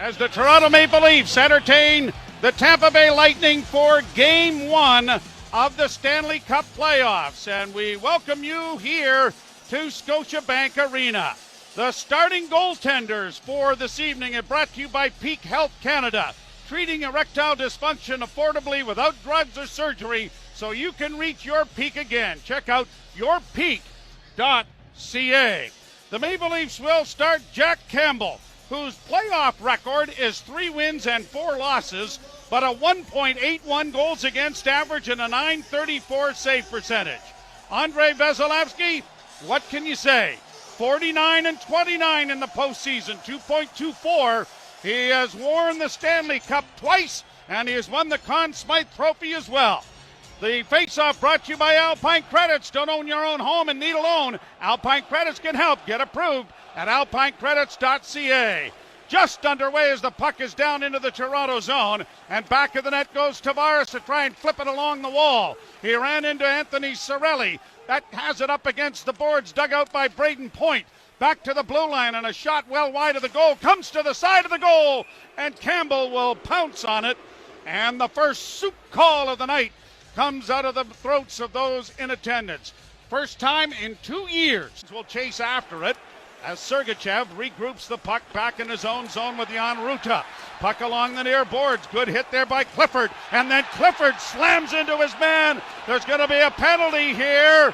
as the Toronto Maple Leafs entertain the Tampa Bay Lightning for Game 1 of the Stanley Cup playoffs. And we welcome you here to Scotiabank Arena. The starting goaltenders for this evening are brought to you by Peak Health Canada, treating erectile dysfunction affordably without drugs or surgery so you can reach your peak again. Check out yourpeak.ca. The Maple Leafs will start Jack Campbell, whose playoff record is 3 wins and 4 losses, but a 1.81 goals against average and a .934 save percentage. Andrei Vasilevsky, what can you say? 49 and 29 in the postseason, 2.24. He has worn the Stanley Cup twice, and he has won the Conn Smythe Trophy as well. The face-off brought to you by Alpine Credits. Don't own your own home and need a loan? Alpine Credits can help. Get approved at alpinecredits.ca. Just underway as the puck is down into the Toronto zone, and back of the net goes Tavares to try and flip it along the wall. He ran into Anthony Cirelli. That has it up against the boards, dug out by Braden Point. Back to the blue line, and a shot well wide of the goal comes to the side of the goal, and Campbell will pounce on it. And the first soup call of the night comes out of the throats of those in attendance. First time in 2 years. We'll chase after it as Sergachev regroups the puck back in his own zone with Jan Ruta. Puck along the near boards. Good hit there by Clifford. And then Clifford slams into his man. There's going to be a penalty here.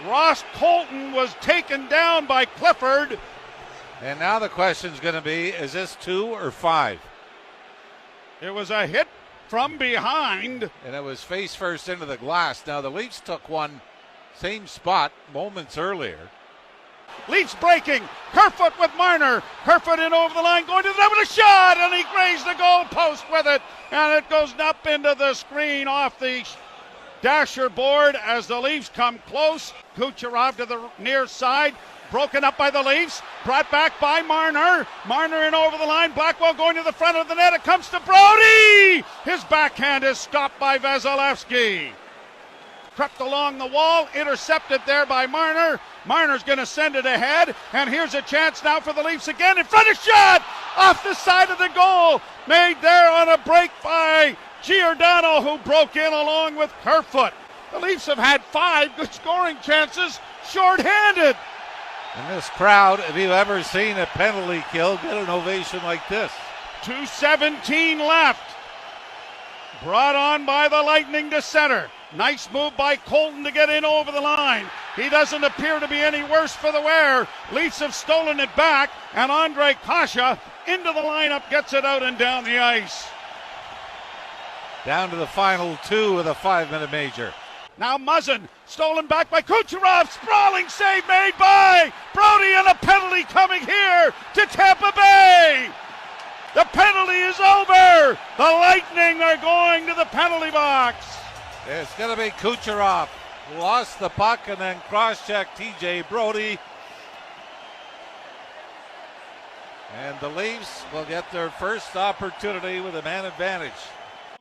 Ross Colton was taken down by Clifford. And now the question's going to be, is this 2 or 5? It was a hit from behind. And it was face first into the glass. Now the Leafs took one same spot moments earlier. Leafs breaking. Kerfoot with Marner. Kerfoot in over the line, going to the net with a shot, and he grazed the goal post with it, and it goes up into the screen off the dasher board as the Leafs come close. Kucherov to the near side. Broken up by the Leafs. Brought back by Marner. Marner in over the line. Blackwell going to the front of the net. It comes to Brody. His backhand is stopped by Vasilevsky. Crept along the wall. Intercepted there by Marner. Marner's going to send it ahead. And here's a chance now for the Leafs again. In front of shot. Off the side of the goal. Made there on a break by Giordano, who broke in along with Kerfoot. The Leafs have had 5 good scoring chances. Short-handed. And this crowd, if you've ever seen a penalty kill, get an ovation like this. 2:17 left. Brought on by the Lightning to center. Nice move by Colton to get in over the line. He doesn't appear to be any worse for the wear. Leafs have stolen it back, and Andre Kasha into the lineup gets it out and down the ice. Down to the final 2 of the 5-minute major. Now Muzzin, stolen back by Kucherov, sprawling save made by Brody, and a penalty coming here to Tampa Bay. The penalty is over. The Lightning are going to the penalty box. It's going to be Kucherov. Lost the puck and then cross-checked TJ Brody. And the Leafs will get their first opportunity with a man advantage.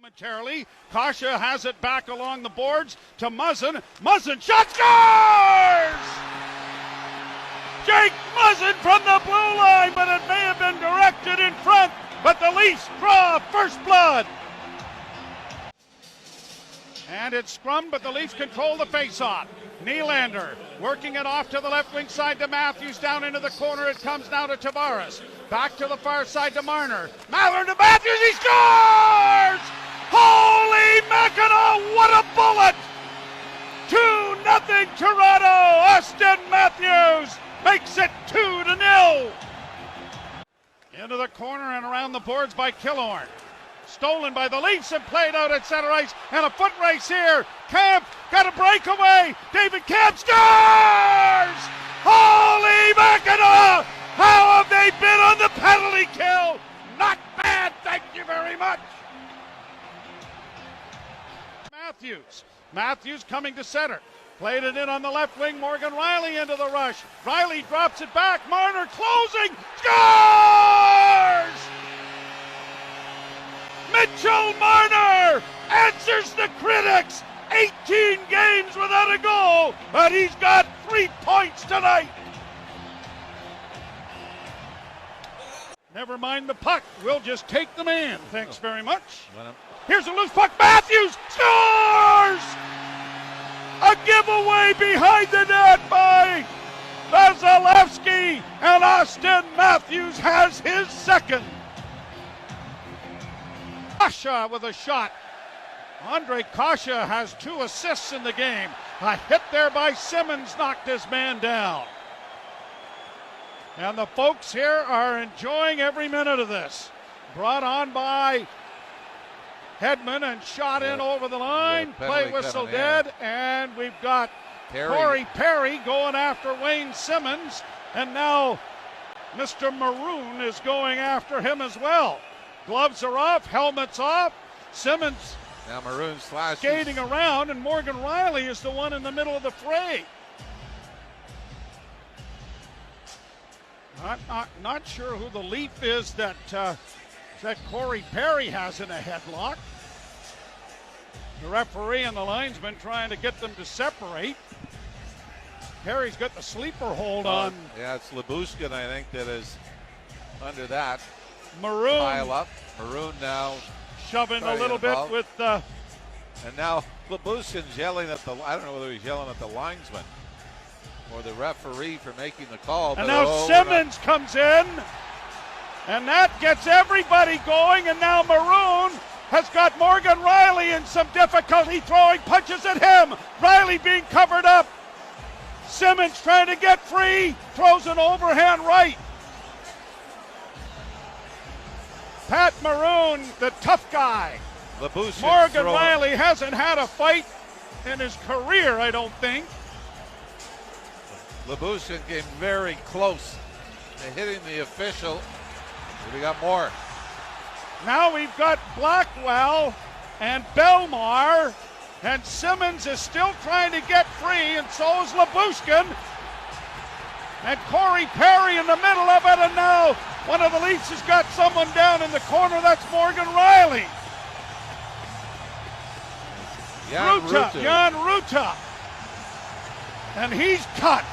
Momentarily, Kasha has it back along the boards to Muzzin. Muzzin shot, scores! Jake Muzzin from the blue line, but it may have been directed in front. But the Leafs draw first blood. And it's scrummed, but the Leafs control the face-off. Nylander working it off to the left wing side to Matthews, down into the corner. It comes now to Tavares. Back to the far side to Marner. Marner to Matthews, he scores! Holy Mackinac, what a bullet! 2-0 Toronto. Austin Matthews makes it 2-0. Into the corner and around the boards by Killorn. Stolen by the Leafs and played out at center ice, and a foot race here. Camp got a breakaway. David Camp scores! Holy Mackinac! How have they been on the penalty kill? Not bad, thank you very much. Matthews coming to center. Played it in on the left wing. Morgan Riley into the rush. Riley drops it back. Marner closing. Scores! Mitchell Marner answers the critics. 18 games without a goal, but he's got 3 points tonight. Never mind the puck. We'll just take the man. Thanks very much. Here's a loose puck. Matthews scores! A giveaway behind the net by Vasilevsky, and Austin Matthews has his second. Kasha with a shot. Andre Kasha has 2 assists in the game. A hit there by Simmons knocked his man down. And the folks here are enjoying every minute of this. Brought on by Hedman and shot in over the line. Play whistle dead. And we've got Corey Perry going after Wayne Simmons. And now Mr. Maroon is going after him as well. Gloves are off, helmets off. Simmons now Maroon skating around, and Morgan Riley is the one in the middle of the fray. Not sure who the leaf is that Corey Perry has in a headlock. The referee and the linesman trying to get them to separate. Perry's got the sleeper hold on. Yeah, it's Lyubushkin, I think, that is under that. Maroon. Pile up. Maroon now shoving a little bit with the. And now Lyubushkin's yelling at the, I don't know whether he's yelling at the linesman or the referee for making the call. And now Simmons comes in, and that gets everybody going, and now Maroon has got Morgan Riley in some difficulty throwing punches at him. Riley being covered up. Simmons trying to get free, throws an overhand right. Pat Maroon, the tough guy. Morgan Riley hasn't had a fight in his career, I don't think. Lyubushkin came very close to hitting the official. We got more. Now we've got Blackwell and Belmar, and Simmons is still trying to get free, and so is Lyubushkin. And Corey Perry in the middle of it, and now one of the Leafs has got someone down in the corner. That's Morgan Riley. Jan Ruta. And he's cut.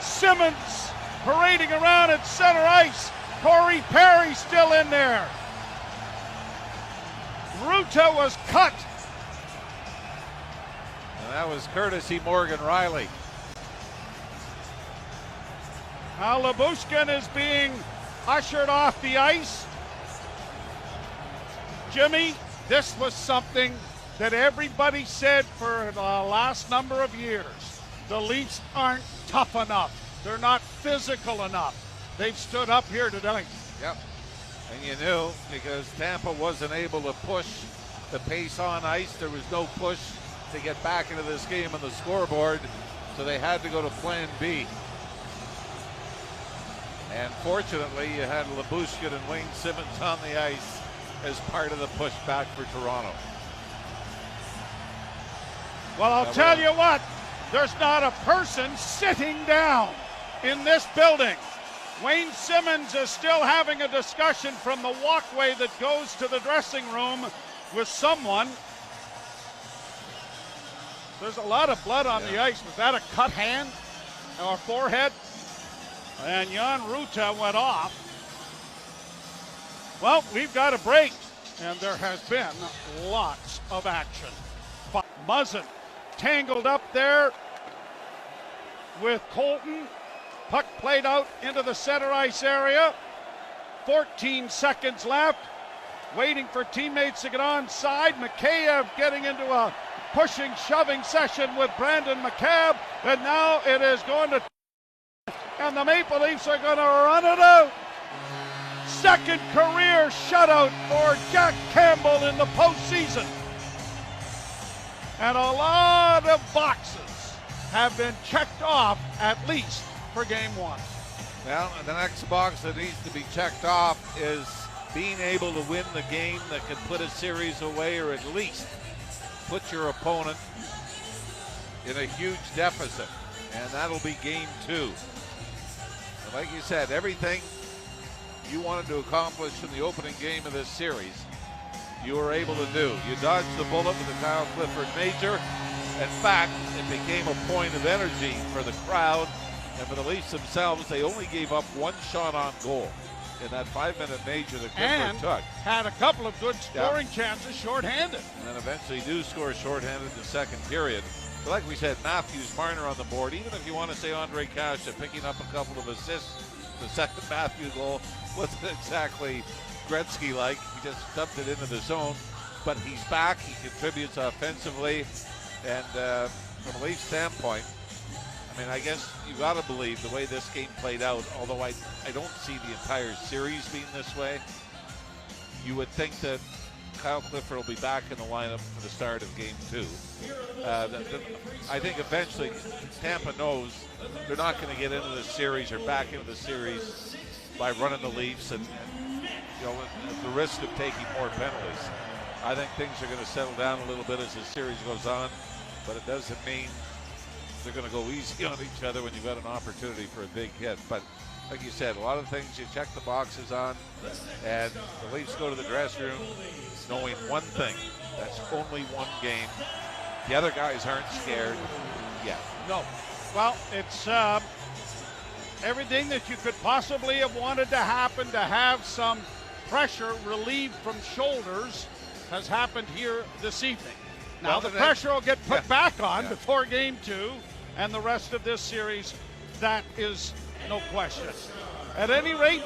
Simmons parading around at center ice. Corey Perry still in there. Ruta was cut. And that was courtesy Morgan Riley. Now Lyubushkin is being ushered off the ice. Jimmy, this was something that everybody said for the last number of years. The Leafs aren't tough enough. They're not physical enough. They've stood up here tonight. Yep. And you knew, because Tampa wasn't able to push the pace on ice. There was no push to get back into this game on the scoreboard, so they had to go to plan B. And fortunately, you had Lyubushkin and Wayne Simmons on the ice as part of the push back for Toronto. Well, I'll tell you what, there's not a person sitting down in this building. Wayne Simmons is still having a discussion from the walkway that goes to the dressing room with someone. There's a lot of blood on the ice. Was that a cut hand or forehead? And Jan Ruta went off. Well, we've got a break, and there has been lots of action. Muzzin tangled up there with Colton. Puck played out into the center ice area. 14 seconds left. Waiting for teammates to get onside. Mikheyev getting into a pushing, shoving session with Brandon McCabe. And now it is going to... And the Maple Leafs are going to run it out. Second career shutout for Jack Campbell in the postseason. And a lot of boxes have been checked off, at least for game one. Well, the next box that needs to be checked off is being able to win the game that can put a series away, or at least put your opponent in a huge deficit. And that'll be game two. And like you said, everything you wanted to accomplish in the opening game of this series, you were able to do. You dodged the bullet with the Kyle Clifford Major. In fact, it became a point of energy for the crowd And for the Leafs themselves, they only gave up one shot on goal in that 5-minute major that Clifford took. Had a couple of good scoring chances shorthanded. And then eventually do score shorthanded in the second period. But like we said, Matthews, Marner on the board. Even if you want to say Andre Kasha picking up a couple of assists, the second Matthews goal wasn't exactly Gretzky-like. He just dumped it into the zone. But he's back. He contributes offensively. And from a Leafs standpoint, I mean, I guess you got to believe the way this game played out, although I don't see the entire series being this way, you would think that Kyle Clifford will be back in the lineup for the start of Game 2. I think eventually Tampa knows they're not going to get into the series or back into the series by running the Leafs and at the risk of taking more penalties. I think things are going to settle down a little bit as the series goes on, but it doesn't mean they're going to go easy on each other when you've got an opportunity for a big hit. But like you said, a lot of things you check the boxes on, and the Leafs go to the dressing room knowing one thing: that's only one game. The other guys aren't scared yet. No. Well, it's everything that you could possibly have wanted to happen to have some pressure relieved from shoulders has happened here this evening. Now the pressure will get put back on before Game 2 and the rest of this series. That is no question. At any rate,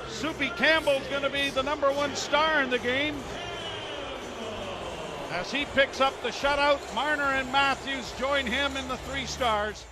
Soupy Campbell's going to be the #1 star in the game as he picks up the shutout. Marner and Matthews join him in the 3 stars.